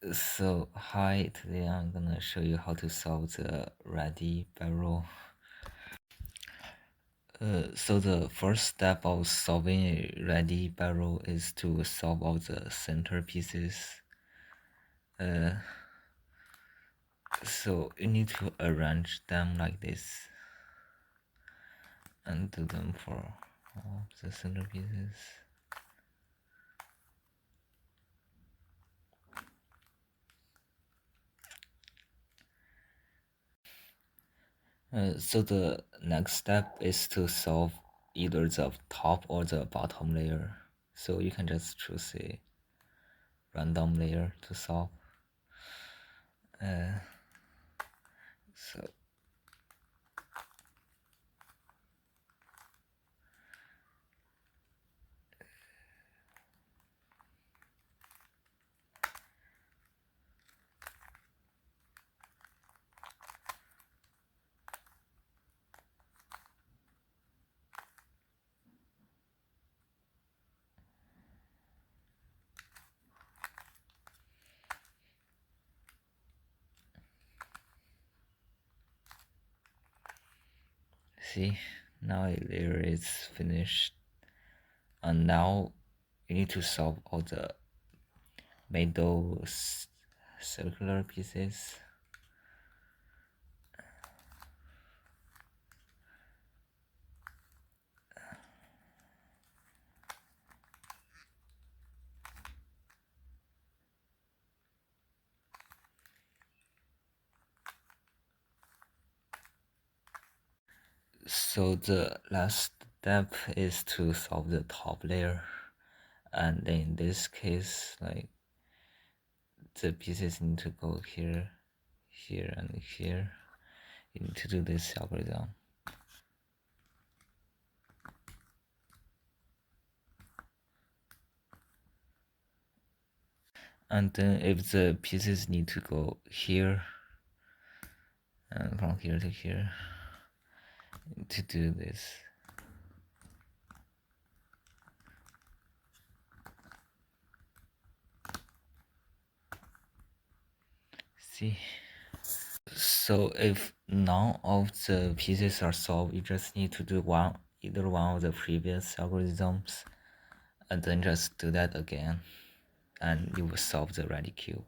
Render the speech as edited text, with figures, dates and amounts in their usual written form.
So hi, today I'm gonna show you how to solve the Redi barrel. So the first step of solving a Redi barrel is to solve all the center pieces. So you need to arrange them like this and do them for all the center pieces. So the next step is to solve either the top or the bottom layer. So you can just choose a random layer to solve. So see, now a layer is finished, and now you need to solve all the middle circular pieces. So the last step is to solve the top layer, and in this case, like the pieces need to go here, here, and here. You need to do this algorithm. And then if the pieces need to go here, and from here to here, to do this. See? So if none of the pieces are solved, you just need to do either one of the previous algorithms, and then just do that again, and you will solve the Redi cube.